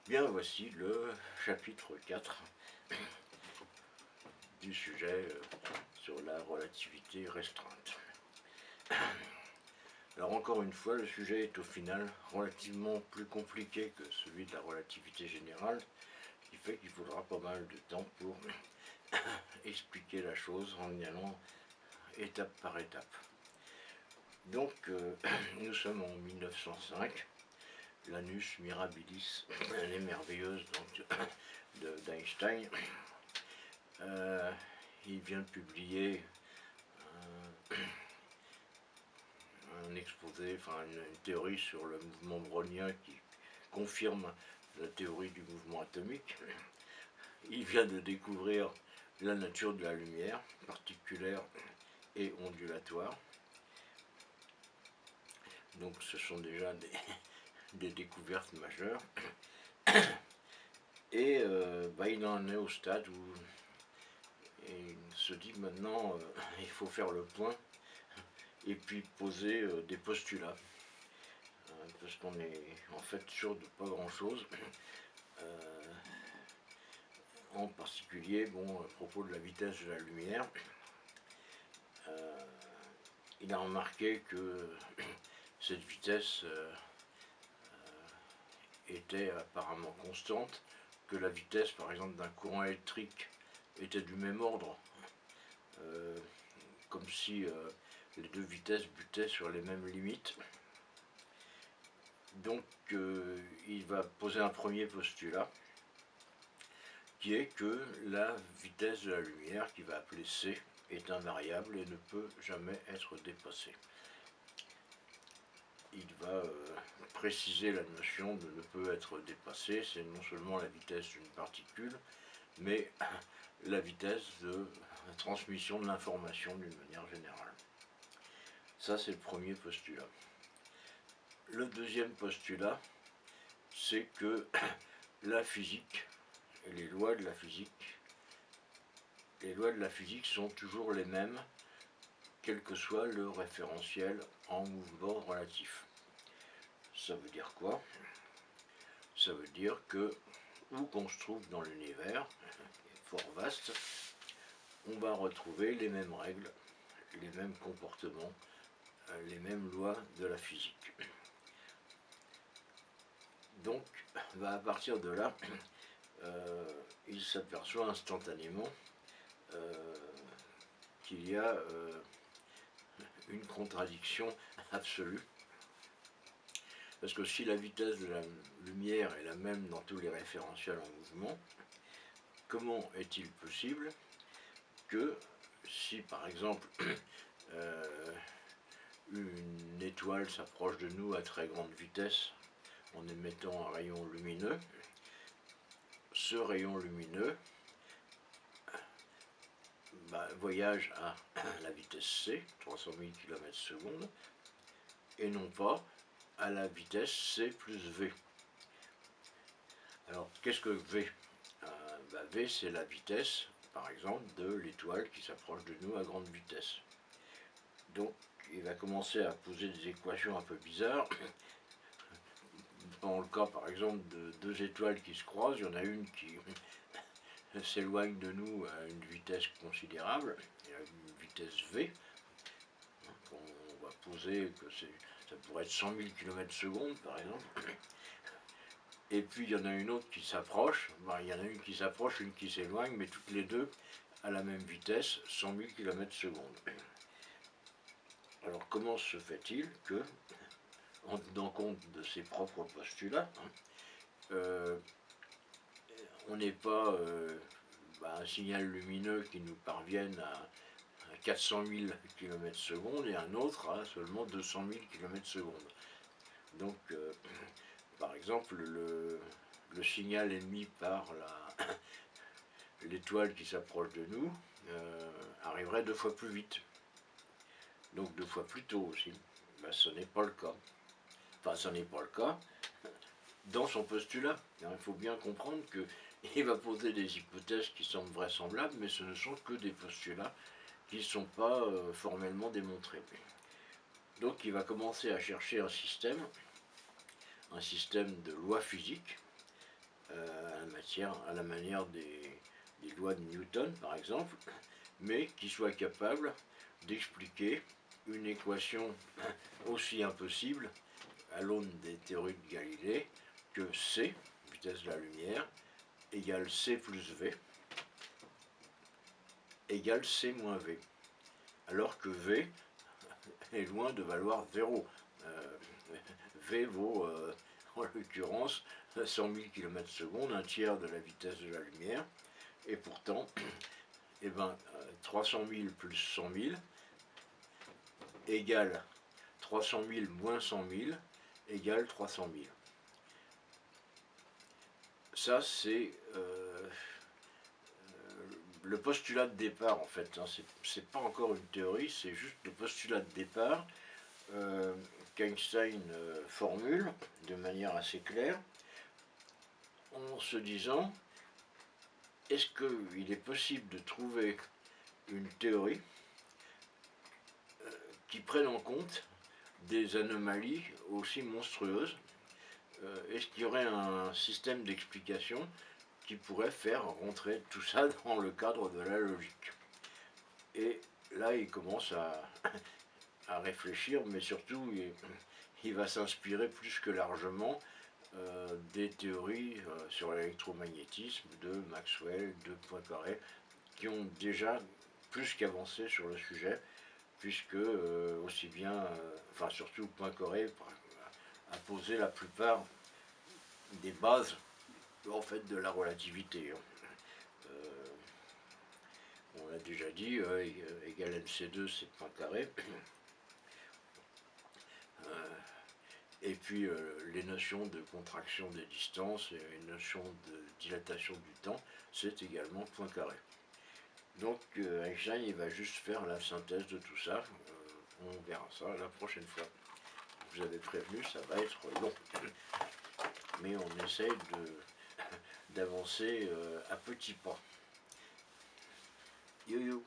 Bien, voici le chapitre 4 du sujet sur la relativité restreinte. Alors encore une fois, le sujet est au final relativement plus compliqué que celui de la relativité générale, ce qui fait qu'il faudra pas mal de temps pour expliquer la chose en y allant étape par étape. Donc nous sommes en 1905, l'Annus Mirabilis, les merveilleuses d'Einstein. Il vient de publier un exposé, enfin une théorie sur le mouvement brownien qui confirme la théorie du mouvement atomique. Il vient de découvrir la nature de la lumière, particulière et ondulatoire. Donc ce sont déjà des découvertes majeures. Et il en est au stade où il se dit maintenant il faut faire le point et puis poser des postulats. Parce qu'on est en fait sûr de pas grand chose. En particulier, à propos de la vitesse de la lumière, il a remarqué que cette vitesse était apparemment constante, que la vitesse par exemple d'un courant électrique était du même ordre, comme si les deux vitesses butaient sur les mêmes limites. Donc il va poser un premier postulat qui est que la vitesse de la lumière, qu'il va appeler c, est invariable et ne peut jamais être dépassée. Il va préciser la notion de ne peut être dépassée, c'est non seulement la vitesse d'une particule, mais la vitesse de transmission de l'information d'une manière générale. Ça, c'est le premier postulat. Le deuxième postulat, c'est que la physique, et les lois de la physique sont toujours les mêmes, quel que soit le référentiel en mouvement relatif. Ça veut dire quoi? Ça veut dire que, où qu'on se trouve dans l'univers, fort vaste, on va retrouver les mêmes règles, les mêmes comportements, les mêmes lois de la physique. Donc, à partir de là, il s'aperçoit instantanément qu'il y a une contradiction absolue. Parce que si la vitesse de la lumière est la même dans tous les référentiels en mouvement, comment est-il possible que si par exemple une étoile s'approche de nous à très grande vitesse en émettant un rayon lumineux, ce rayon lumineux voyage à la vitesse c, 300 000 km/s, et non pas à la vitesse c plus v. Alors qu'est-ce que v? V, c'est la vitesse, par exemple, de l'étoile qui s'approche de nous à grande vitesse. Donc il va commencer à poser des équations un peu bizarres. Dans le cas, par exemple, de deux étoiles qui se croisent, il y en a une qui s'éloigne de nous à une vitesse considérable, une vitesse v. On va poser que ça pourrait être 100 000 km/s, par exemple. Et puis il y en a une autre qui s'approche, il y en a une qui s'approche, une qui s'éloigne, mais toutes les deux à la même vitesse, 100 000 km/s. Alors comment se fait-il que, en tenant compte de ses propres postulats, on n'ait pas un signal lumineux qui nous parvienne à 400 000 km/s et un autre à seulement 200 000 km/s. Donc, par exemple, le signal émis par l'étoile qui s'approche de nous arriverait 2 fois plus vite. Donc 2 fois plus tôt aussi. Ce n'est pas le cas. Enfin, ce n'est pas le cas dans son postulat. Il faut bien comprendre qu'il va poser des hypothèses qui semblent vraisemblables, mais ce ne sont que des postulats qui ne sont pas formellement démontrés. Donc il va commencer à chercher un système de lois physiques à la manière des lois de Newton par exemple, mais qui soit capable d'expliquer une équation aussi impossible à l'aune des théories de Galilée que c, vitesse de la lumière, égale c plus v, égale c moins v, alors que v est loin de valoir 0. V vaut, en l'occurrence, 100 000 km/s, un tiers de la vitesse de la lumière, et pourtant, 300 000 plus 100 000 égale 300 000 moins 100 000 égale 300 000. Ça, c'est le postulat de départ, en fait. Hein. C'est pas encore une théorie, c'est juste le postulat de départ qu'Einstein formule de manière assez claire, en se disant, est-ce qu'il est possible de trouver une théorie qui prenne en compte des anomalies aussi monstrueuses? Est-ce qu'il y aurait un système d'explication qui pourrait faire rentrer tout ça dans le cadre de la logique? Et là, il commence à réfléchir, mais surtout, il va s'inspirer plus que largement des théories sur l'électromagnétisme de Maxwell, de Poincaré, qui ont déjà plus qu'avancé sur le sujet, puisque aussi bien, enfin surtout Poincaré a posé la plupart des bases en fait de la relativité. On l'a déjà dit, égal MC2 c'est Poincaré. Et puis les notions de contraction des distances et les notions de dilatation du temps, c'est également Poincaré. Donc Einstein il va juste faire la synthèse de tout ça. On verra ça la prochaine fois. Je vous avais prévenu, ça va être long. Mais on essaye d'avancer à petits pas. Yo yo.